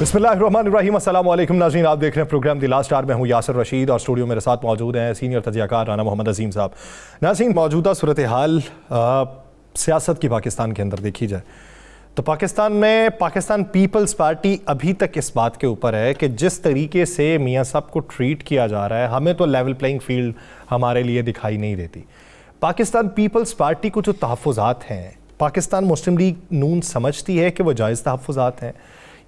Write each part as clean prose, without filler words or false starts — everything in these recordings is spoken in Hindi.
बिस्मिल्लाहिर्रहमानिर्रहीम। अस्सलाम वालेकुम नाज़रीन, आप देख रहे हैं प्रोग्राम द लास्ट आवर में हूँ यासिर रशीद और स्टूडियो मेरे साथ मौजूद हैं सीनियर तजियाकार राना मोहम्मद अजीम साहब। नाज़रीन, मौजूदा सूरत हाल सियासत की पाकिस्तान के अंदर देखी जाए तो पाकिस्तान में पाकिस्तान पीपल्स पार्टी अभी तक इस बात के ऊपर है कि जिस तरीके से मियाँ साहब को ट्रीट किया जा रहा है, हमें तो लेवल प्लेइंग फील्ड हमारे लिए दिखाई नहीं देती। पाकिस्तान पीपल्स पार्टी को जो तहफ़्फ़ुज़ात हैं, पाकिस्तान मुस्लिम लीग नून समझती है कि वो जायज़ तहफ़्फ़ुज़ात हैं,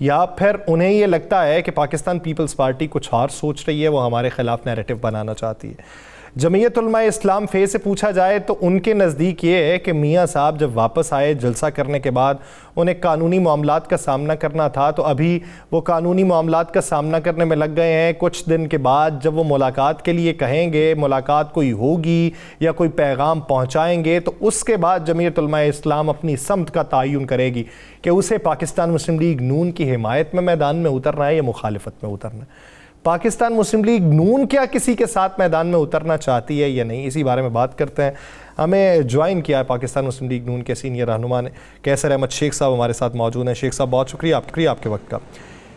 या फिर उन्हें ये लगता है कि पाकिस्तान पीपल्स पार्टी कुछ और सोच रही है, वो हमारे ख़िलाफ़ नैरेटिव बनाना चाहती है। जमीयत उलमा इस्लाम फे से पूछा जाए तो उनके नज़दीक ये है कि मियाँ साहब जब वापस आए जलसा करने के बाद उन्हें कानूनी मामलात का सामना करना था, तो अभी वो कानूनी मामलात का सामना करने में लग गए हैं। कुछ दिन के बाद जब वो मुलाकात के लिए कहेंगे, मुलाकात कोई होगी या कोई पैगाम पहुँचाएँगे, तो उसके बाद जमीयत उलमा इस्लाम अपनी समत का तयन करेगी कि उसे पाकिस्तान मुस्लिम लीग नून की हिमायत में मैदान में उतरना है या मुखालिफत में उतरना है। पाकिस्तान मुस्लिम लीग नून क्या किसी के साथ मैदान में उतरना चाहती है या नहीं, इसी बारे में बात करते हैं। हमें ज्वाइन किया है पाकिस्तान मुस्लिम लीग नून के सीनियर रहनुमा ने कैसर अहमद शेख साहब हमारे साथ मौजूद हैं। शेख साहब, बहुत शुक्रिया आपके वक्त का।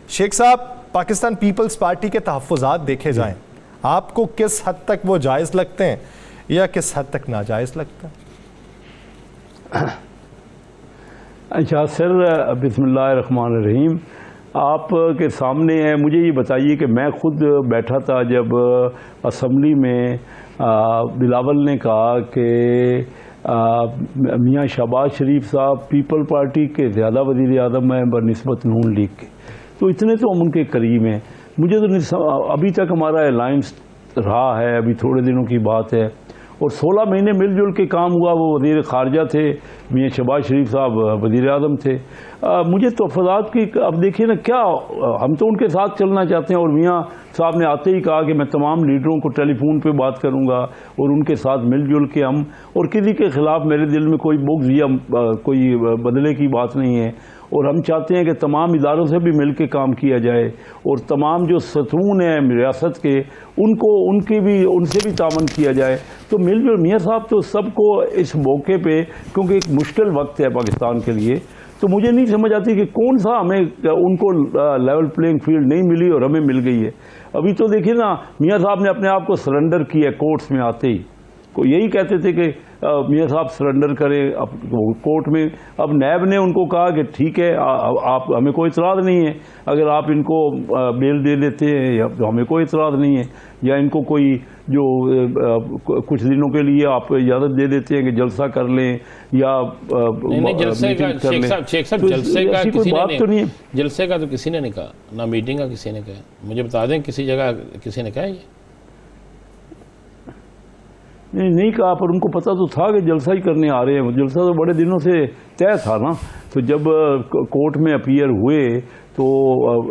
शेख साहब, पाकिस्तान पीपल्स पार्टी के तहफ़्फ़ुज़ात देखे जाएँ, आपको किस हद तक वो जायज़ लगते हैं या किस हद तक नाजायज़ लगते हैं? अच्छा सर, बिस्मिल्लाहिर्रहमानिर्रहीम। आपके सामने है, मुझे ये बताइए कि मैं खुद बैठा था जब असम्बली में बिलावल ने कहा कि मियाँ शहबाज शरीफ साहब पीपल पार्टी के ज़्यादा वज़ीर आज़म हैं बनिस्बत नून लीग के, तो इतने तो हम उनके करीब हैं। मुझे तो अभी तक हमारा अलायंस रहा है, अभी थोड़े दिनों की बात है, और 16 महीने मिलजुल के काम हुआ। वो वज़ीर ख़ारजा थे, मियाँ शहबाज शरीफ साहब वज़ीर आज़म थे। मुझे तहफ़्फ़ुज़ात की, अब देखिए ना, क्या हम तो उनके साथ चलना चाहते हैं, और मियाँ साहब ने आते ही कहा कि मैं तमाम लीडरों को टेलीफोन पे बात करूंगा और उनके साथ मिलजुल के हम, और किसी के ख़िलाफ़ मेरे दिल में कोई बुग़्ज़ या कोई बदले की बात नहीं है, और हम चाहते हैं कि तमाम इदारों से भी मिल के काम किया जाए, और तमाम जो सतून हैं रियासत के उनसे भी तावन किया जाए। तो मिलजुल मियाँ साहब तो सबको इस मौके पे, क्योंकि एक मुश्किल वक्त है पाकिस्तान के लिए, तो मुझे नहीं समझ आती कि कौन सा हमें उनको लेवल प्लेइंग फील्ड नहीं मिली और हमें मिल गई है। अभी तो देखिए ना, मियाँ साहब ने अपने आप को सरेंडर किया कोर्ट्स में आते ही, को यही कहते थे कि मियाँ साहब सरेंडर करें अब कोर्ट में। अब नैब ने उनको कहा कि ठीक है, आप हमें कोई इतराज़ नहीं है, अगर आप इनको बेल दे देते हैं या तो हमें कोई इतराज़ नहीं है, या इनको कोई जो कुछ दिनों के लिए आप इजाज़त दे देते हैं कि जलसा कर लें या जलसे का, शेख साहब, जलसे का कोई बात तो नहीं है। जलसे का तो किसी ने नहीं कहा, ना मीटिंग का किसी ने कहा। मुझे बता दें किसी जगह किसी ने कहा ये? नहीं कहा, पर उनको पता तो था कि जलसा ही करने आ रहे हैं। जलसा तो बड़े दिनों से तय था ना। तो जब कोर्ट में अपीयर हुए तो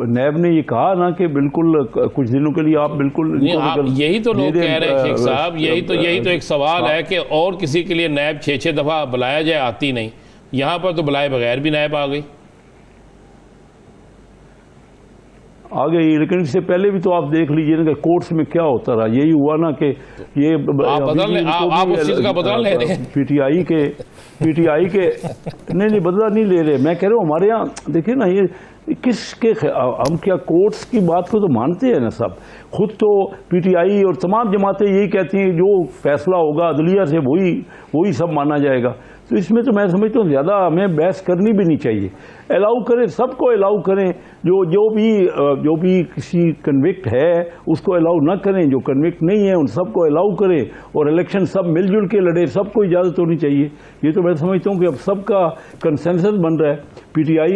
नैब ने ये कहा ना कि बिल्कुल कुछ दिनों के लिए आप बिल्कुल यही तो लोग कह रहे हैं शेख साहब, यही तो एक सवाल है कि और किसी के लिए नैब 6-6 दफ़ा बुलाया जाए, आती नहीं। यहाँ पर तो बुलाए बगैर भी नैब आ गई। आ गई, लेकिन इससे पहले भी तो आप देख लीजिए ना कि कोर्ट्स में क्या होता रहा। यही हुआ ना कि ये आप उस चीज़ का बदला ले रहे हैं। पीटीआई के नहीं बदला नहीं ले रहे। मैं कह रहा हूँ हमारे यहाँ देखिए ना, ये किसके हम क्या कोर्ट्स की बात को तो मानते हैं ना सब। खुद तो पीटीआई और तमाम जमातें यही कहती हैं जो फैसला होगा अदलिया से वही सब माना जाएगा। तो इसमें तो मैं समझता हूँ ज़्यादा हमें बहस करनी भी नहीं चाहिए। अलाउ करें, सबको अलाउ करें, जो भी किसी कन्विक्ट है उसको अलाउ ना करें, जो कन्विक्ट नहीं है उन सबको अलाउ करें, और इलेक्शन सब मिलजुल के लड़े, सबको इजाज़त होनी चाहिए। ये तो मैं समझता हूँ कि अब सबका कंसेंसस बन रहा है। पीटीआई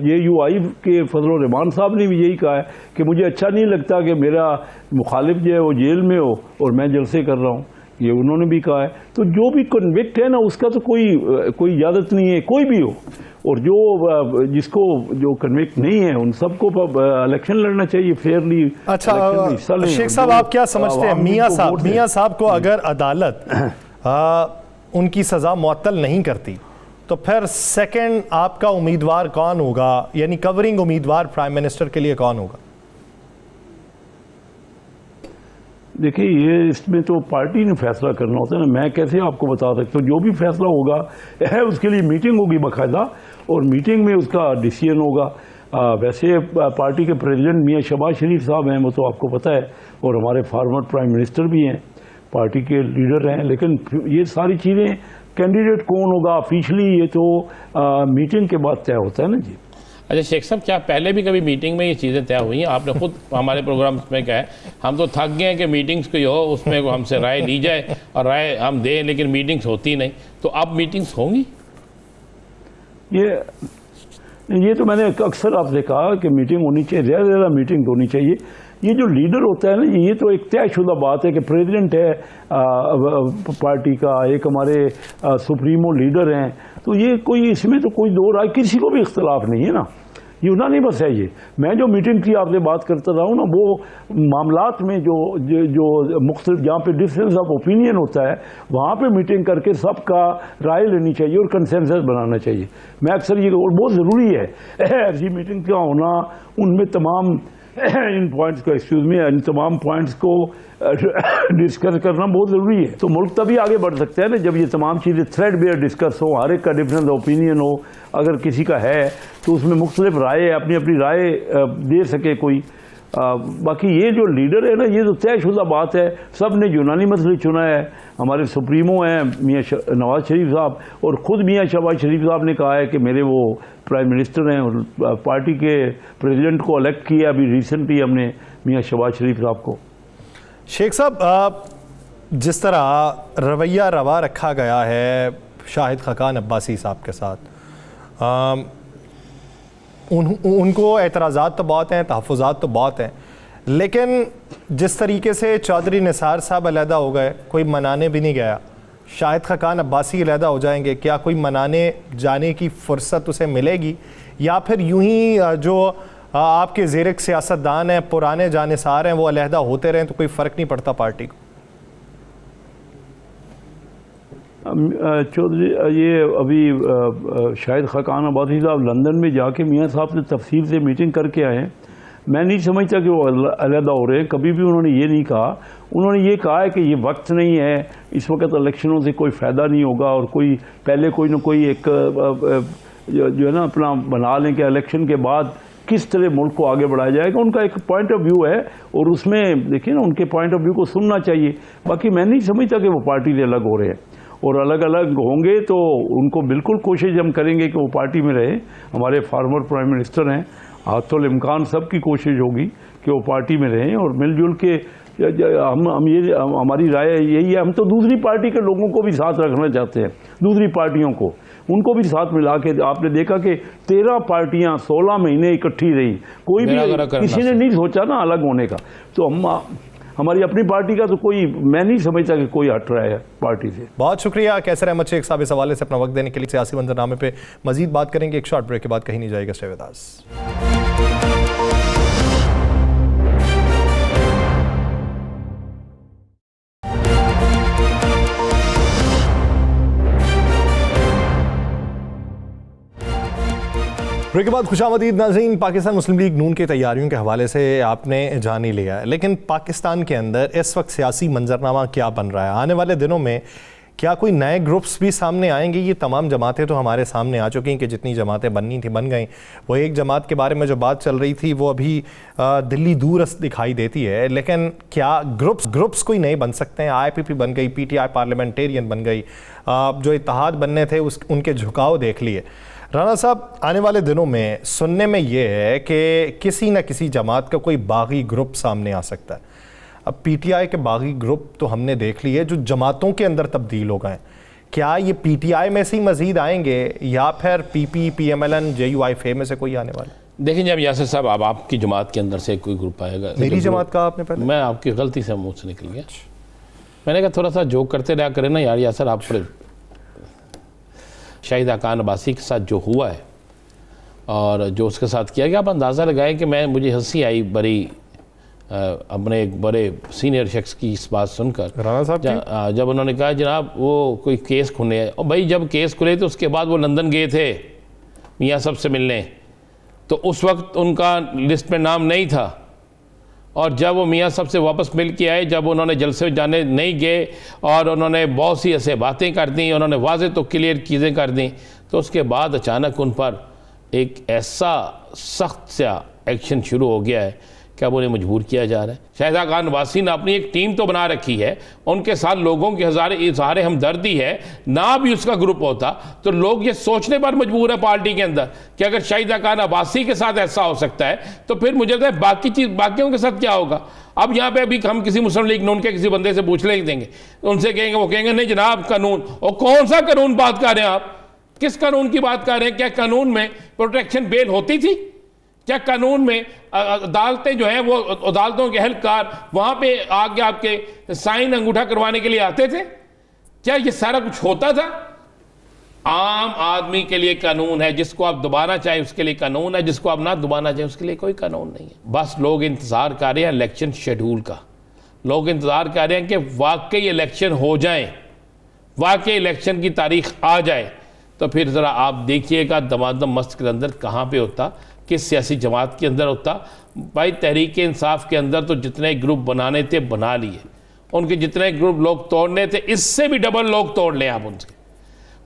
ये यूआई के फजल रहमान साहब ने भी यही कहा है कि मुझे अच्छा नहीं लगता कि मेरा मुखालिफ जो है वो जेल में हो और मैं जलसे कर रहा हूँ, ये उन्होंने भी कहा है। तो जो भी कन्विक्ट है ना उसका तो कोई इजाज़त नहीं है, कोई भी हो, और जो कन्विक्ट नहीं है उन सबको इलेक्शन लड़ना चाहिए फेयरली। अच्छा शेख साहब, आप क्या समझते हैं मियाँ साहब को अगर अदालत उनकी सज़ा मुअत्तल नहीं करती तो फिर सेकंड आपका उम्मीदवार कौन होगा, यानी कवरिंग उम्मीदवार प्राइम मिनिस्टर के लिए कौन होगा? देखिए, ये इसमें तो पार्टी ने फैसला करना होता है ना, मैं कैसे आपको बता सकता हूँ। जो भी फैसला होगा है उसके लिए मीटिंग होगी बाकायदा, और मीटिंग में उसका डिसीजन होगा। वैसे पार्टी के प्रेसिडेंट मियां शहबाज शरीफ साहब हैं, वो तो आपको पता है, और हमारे फार्मर प्राइम मिनिस्टर भी हैं, पार्टी के लीडर हैं। लेकिन ये सारी चीज़ें कैंडिडेट कौन होगा ऑफिशियली, ये तो मीटिंग के बाद तय होता है ना जी। अच्छा शेख साहब, क्या पहले भी कभी मीटिंग में ये चीज़ें तय हुई हैं? आपने खुद हमारे प्रोग्राम में कहा है हम तो थक गए हैं कि मीटिंग्स कोई हो उसमें हमसे राय ली जाए और राय हम दें, लेकिन मीटिंग्स होती नहीं। तो अब मीटिंग्स होंगी? ये तो मैंने अक्सर आपसे कहा कि मीटिंग होनी चाहिए, ज़्यादा मीटिंग होनी चाहिए। ये जो लीडर होता है ना, ये तो एक तयशुदा बात है कि प्रेसिडेंट है पार्टी का, एक हमारे सुप्रीमो लीडर हैं, तो ये कोई इसमें तो कोई दो राय किसी को भी इख्तलाफ नहीं है ना, यूनानिमस है ये। मैं जो मीटिंग की आपसे बात करता रहा हूँ ना, वो मामलात में जो मुख्तलिफ जहाँ पे डिफरेंस ऑफ ओपिनियन होता है वहाँ पे मीटिंग करके सबका राय लेनी चाहिए और कंसेंसस बनाना चाहिए। मैं अक्सर ये, और बहुत ज़रूरी है ऐसी मीटिंग का होना, उनमें तमाम इन पॉइंट्स को इन तमाम पॉइंट्स को डिस्कस करना बहुत ज़रूरी है। तो मुल्क तभी आगे बढ़ सकता है ना जब ये तमाम चीज़ें थ्रेड बेयर डिस्कस हो, हर एक का डिफरेंट ओपिनियन हो, अगर किसी का है तो उसमें मुख्तलिफ राय अपनी अपनी राय दे सके कोई। बाकी ये जो लीडर है ना, ये तो तयशुदा बात है, सब ने यूनानिमसली चुना है। हमारे सुप्रीमो हैं मियां नवाज शरीफ साहब, और ख़ुद मियां शहबाज शरीफ साहब ने कहा है कि मेरे वो प्राइम मिनिस्टर हैं, और पार्टी के प्रेसिडेंट को इलेक्ट किया अभी रिसेंटली हमने मियां शहबाज शरीफ साहब को। शेख साहब, जिस तरह रवैया रवा रखा गया है शाहिद खकान अब्बासी साहब के साथ, उनको एतराज़ात तो बहुत हैं, तहफ़्फ़ुज़ात तो बहुत हैं, लेकिन जिस तरीके से चौधरी निसार साहब अलहदा हो गए, कोई मनाने भी नहीं गया, शाहिद खकान अब्बासी अलहदा हो जाएंगे, क्या कोई मनाने जाने की फ़ुर्सत उसे मिलेगी, या फिर यूं ही जो आपके ज़ेर सियासतदान हैं, पुराने जानिसार हैं, वो अलहदा होते रहें तो कोई फ़र्क नहीं पड़ता पार्टी को? चौधरी, ये अभी शाहिद खकान अब्बासी साहब लंदन में जाके मियां साहब से तफसील से मीटिंग करके आए हैं। मैं नहीं समझता कि वो अलहदा हो रहे हैं, कभी भी उन्होंने ये नहीं कहा। उन्होंने ये कहा है कि ये वक्त नहीं है, इस वक्त इलेक्शनों से कोई फ़ायदा नहीं होगा, और कोई पहले कोई ना कोई एक जो है ना अपना बना लें कि इलेक्शन के बाद किस तरह मुल्क को आगे बढ़ाया जाएगा। उनका एक पॉइंट ऑफ व्यू है, और उसमें देखिए ना उनके पॉइंट ऑफ व्यू को सुनना चाहिए। बाकी मैं नहीं समझता कि वो पार्टी से अलग हो रहे हैं, और अलग अलग होंगे तो उनको बिल्कुल कोशिश हम करेंगे कि वो पार्टी में रहे। हमारे फार्मर प्राइम मिनिस्टर हैं, हाथुल इम्कान सबकी कोशिश होगी कि वो पार्टी में रहें और मिलजुल के हमारी राय यही है। हम तो दूसरी पार्टी के लोगों को भी साथ रखना चाहते हैं, दूसरी पार्टियों को, उनको भी साथ मिला के। आपने देखा कि 13 पार्टियां 16 महीने इकट्ठी रही, कोई भी किसी ने नहीं सोचा ना अलग होने का। तो हमारी अपनी पार्टी का तो कोई, मैं नहीं समझता कि कोई हट रहा है पार्टी से। बहुत शुक्रिया कैसर अहमद शेख साहब इस हवाले से अपना वक्त देने के लिए। सियासी मंजरनामे पे मजीद बात करेंगे, एक शॉर्ट ब्रेक के बाद, कहीं नहीं जाएगा, स्टे विद अस। ब्रेक के बाद खुशामदीद नाज़रीन। पाकिस्तान मुस्लिम लीग नून की तैयारियों के हवाले से आपने जान ही लिया है, लेकिन पाकिस्तान के अंदर इस वक्त सियासी मंजरनामा क्या बन रहा है? आने वाले दिनों में क्या कोई नए ग्रुप्स भी सामने आएंगे? ये तमाम जमातें तो हमारे सामने आ चुकी हैं कि जितनी जमातें बननी थी बन गई। वो एक जमात के बारे में जो बात चल रही थी वो अभी दिल्ली दूरस्त दिखाई देती है, लेकिन क्या ग्रुप्स कोई नए बन सकते हैं? IPP बन गई, PTI पार्लियामेंटेरियन बन गई, जो इत्तेहाद बनने थे उनके झुकाव देख लिए। राना साहब, आने वाले दिनों में सुनने में ये है कि किसी न किसी जमात का कोई बागी ग्रुप सामने आ सकता है। अब PTI के बागी ग्रुप तो हमने देख लिए जो जमातों के अंदर तब्दील हो गए। क्या ये PTI में से ही मजीद आएंगे या फिर PP, PMLN, JUIFA में से कोई आने वाला? देखिए जब यासिर साहब, अब आपकी जमात के अंदर से कोई ग्रुप आएगा। मेरी जमात का आपने पहले? मैं आपकी गलती से मुँह से निकल गया। मैंने कहा थोड़ा सा जोक करते रहा करें ना यार यासर। आप शाहिद खकान अब्बासी के साथ जो हुआ है और जो उसके साथ किया गया, आप अंदाज़ा लगाएं कि मुझे हंसी आई बड़ी अपने एक बड़े सीनियर शख्स की इस बात सुनकर। राना साहब जब उन्होंने कहा जनाब वो कोई केस खुले, और भाई जब केस खुले तो उसके बाद वो लंदन गए थे मियाँ साहब से मिलने, तो उस वक्त उनका लिस्ट में नाम नहीं था। और जब वो मियाँ साहब से वापस मिल के आए, जब उन्होंने जलसे जाने नहीं गए और उन्होंने बहुत सी ऐसे बातें कर दी, उन्होंने वाज़े तो क्लियर चीज़ें कर दी, तो उसके बाद अचानक उन पर एक ऐसा सख्त सा एक्शन शुरू हो गया है कि अब उन्हें मजबूर किया जा रहा है। शाहिदा खान नवासी ने अपनी एक टीम तो बना रखी है, उनके साथ लोगों की इज़हार हमदर्दी है, ना भी उसका ग्रुप होता तो लोग ये सोचने पर मजबूर है पार्टी के अंदर कि अगर शाहिदा खान अब्बासी के साथ ऐसा हो सकता है तो फिर मुझे लगता है बाकियों के साथ क्या होगा। अब यहाँ पे अभी हम किसी मुस्लिम लीग नून के किसी बंदे से पूछ लेंगे, उनसे कहेंगे, वो कहेंगे नहीं जनाब कानून, और कौन सा कानून बात कर रहे हैं आप, किस कानून की बात कर रहे हैं? क्या कानून में प्रोटेक्शन बेल होती थी? क्या कानून में अदालतें जो हैं वो अदालतों के अहलकार वहां पे आके आपके साइन अंगूठा करवाने के लिए आते थे? क्या ये सारा कुछ होता था? आम आदमी के लिए कानून है, जिसको आप दबाना चाहें उसके लिए कानून है, जिसको आप ना दबाना चाहें उसके लिए कोई कानून नहीं है। बस लोग इंतजार कर रहे हैं इलेक्शन शेड्यूल का, लोग इंतजार कर रहे हैं कि वाकई इलेक्शन हो जाए, वाकई इलेक्शन की तारीख आ जाए, तो फिर ज़रा आप देखिएगा दमादम मस्त के अंदर कहाँ पे होता, किस सियासी जमात के अंदर होता। भाई तहरीक इंसाफ के अंदर तो जितने ग्रुप बनाने थे बना लिए, उनके जितने ग्रुप लोग तोड़ने थे इससे भी डबल लोग तोड़ लें आप उनसे,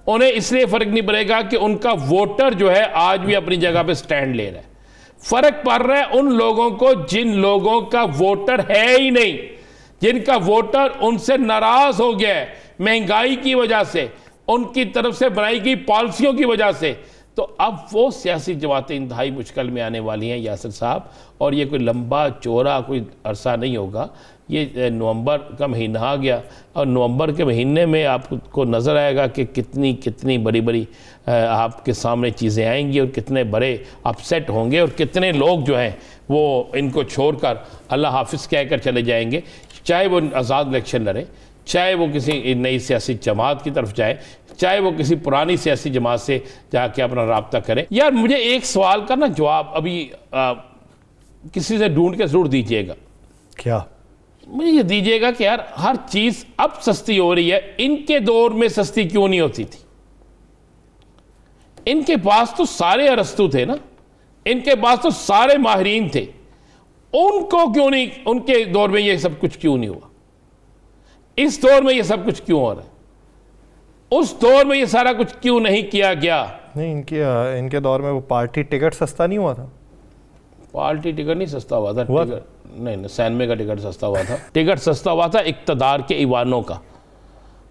उन्हें इसलिए फ़र्क नहीं पड़ेगा कि उनका वोटर जो है आज भी अपनी जगह पे स्टैंड ले रहा है। फ़र्क पड़ रहा है उन लोगों को जिन लोगों का वोटर है ही नहीं, जिनका वोटर उनसे नाराज़ हो गया है महंगाई की वजह से, उनकी तरफ से बनाई गई पॉलिसियों की वजह से। तो अब वो सियासी जमातें इंतहाई मुश्किल में आने वाली हैं यासिर साहब, और ये कोई लंबा चौड़ा कोई अरसा नहीं होगा। ये नवंबर का महीना आ गया और नवंबर के महीने में आपको नज़र आएगा कि कितनी कितनी बड़ी बड़ी आपके सामने चीज़ें आएंगी और कितने बड़े अपसेट होंगे और कितने लोग जो हैं वो इनको छोड़कर अल्लाह हाफिज़ कहकर चले जाएंगे, चाहे वो आज़ाद इलेक्शन लड़े, चाहे वो किसी नई सियासी जमात की तरफ जाए, चाहे वो किसी पुरानी सियासी जमात से जाके अपना राब्ता करें। यार मुझे एक सवाल का ना जवाब अभी किसी से ढूंढ के ज़रूर दीजिएगा। क्या? मुझे ये दीजिएगा कि यार हर चीज़ अब सस्ती हो रही है, इनके दौर में सस्ती क्यों नहीं होती थी? इनके पास तो सारे अरस्तु थे ना, इनके पास तो सारे माहिरीन थे, उनको क्यों नहीं, उनके दौर में ये सब कुछ क्यों नहीं हुआ? इस दौर में ये सब कुछ क्यों हो रहा है? उस दौर में ये सारा कुछ क्यों नहीं किया गया? नहीं, इनके दौर में वो पार्टी टिकट सस्ता नहीं हुआ था। पार्टी टिकट नहीं सस्ता हुआ था, टिकट नहीं, 96 का टिकट सस्ता हुआ था। टिकट सस्ता हुआ था इक़्तिदार के ईवानों का,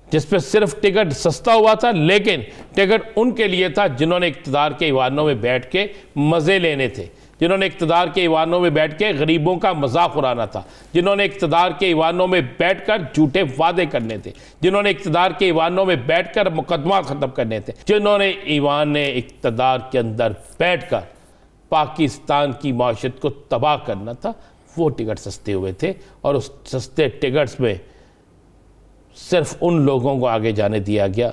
जिस पे सिर्फ टिकट सस्ता हुआ था, लेकिन टिकट उनके लिए था जिन्होंने इक़्तिदार के ईवानों में बैठ के मज़े लेने थे, जिन्होंने इक़्तिदार के ईवानों में बैठ के गरीबों का मजाक उड़ाना था, जिन्होंने इक़्तिदार के ईवानों में बैठकर झूठे वादे करने थे, जिन्होंने इक़्तिदार के ईवानों में बैठकर मुकदमा ख़त्म करने थे, जिन्होंने ईवान इक़्तिदार के अंदर बैठकर पाकिस्तान की माशत को तबाह करना था, वो टिकट सस्ते हुए थे। और उस सस्ते टिकट्स में सिर्फ उन लोगों को आगे जाने दिया गया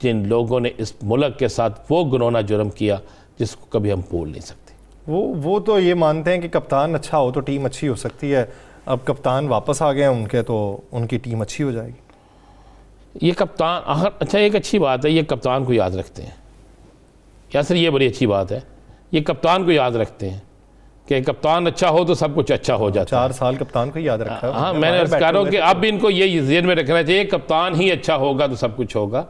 जिन लोगों ने इस मुल्क के साथ वो गुनाह जुर्म किया जिसको कभी हम भूल नहीं सकते। वो तो ये मानते हैं कि कप्तान अच्छा हो तो टीम अच्छी हो सकती है। अब कप्तान वापस आ गए हैं उनके, तो उनकी टीम अच्छी हो जाएगी। ये कप्तान, अच्छा एक अच्छी बात है, ये कप्तान को याद रखते हैं यासिर, ये बड़ी अच्छी बात है, ये कप्तान को याद रखते हैं कि कप्तान अच्छा हो तो सब कुछ अच्छा हो जाता है। 4 साल कप्तान को याद रखा है। हाँ, मैंने अर्ज़ कर रहा हूँ कि अब इनको ये ज़हन में रखना चाहिए, कप्तान ही अच्छा होगा तो सब कुछ होगा,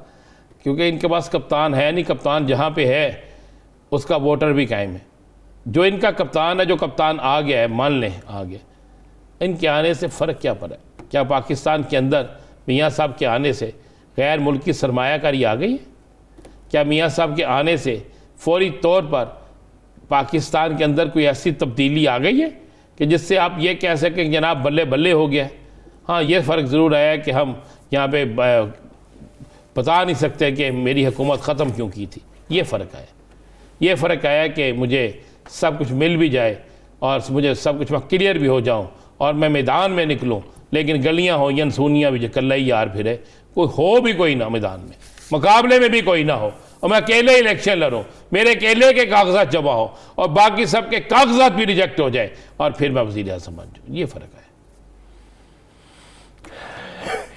क्योंकि इनके पास कप्तान है नहीं। कप्तान जहाँ पे है उसका वोटर भी कायम है। जो इनका कप्तान है, जो कप्तान आ गया है, मान लें आ गया, इनके आने से फ़र्क क्या पड़ा? क्या पाकिस्तान के अंदर मियाँ साहब के आने से गैर मुल्की सरमायाकारी आ गई है? क्या मियाँ साहब के आने से फौरी तौर पर पाकिस्तान के अंदर कोई ऐसी तब्दीली आ गई है कि जिससे आप ये कह सकें कि जनाब बल्ले बल्ले हो गया? हाँ, ये फ़र्क ज़रूर आया कि हम यहाँ पे बता नहीं सकते कि मेरी हुकूमत ख़त्म क्यों की थी। ये फ़र्क आया, ये फ़र्क आया कि मुझे सब कुछ मिल भी जाए और मुझे सब कुछ मैं क्लियर भी हो जाऊँ और मैं मैदान में निकलूँ, लेकिन गलियाँ हो या सूनियाँ भी कल्ला ही यार फिरे, कोई हो भी कोई ना मैदान में, मुकाबले में भी कोई ना हो, और मैं अकेले इलेक्शन लड़ूँ, मेरे अकेले के कागजात जमा हो और बाकी सबके कागजात भी रिजेक्ट हो जाए और फिर मैं वज़ीर आज़म बन जाऊँ। ये फ़र्क है।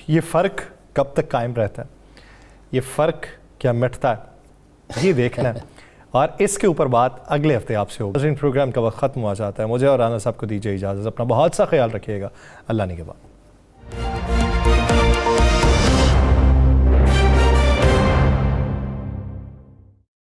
ये फ़र्क कब तक कायम रहता है, ये फ़र्क क्या मिटता है, ये देखना है। और इसके ऊपर बात अगले हफ्ते आपसे होगी। प्रोग्राम का वक्त ख़त्म हुआ जाता है। मुझे और राना साहब को दीजिए इजाज़त। अपना बहुत सा ख्याल रखिएगा। अल्लाह ने के बाद।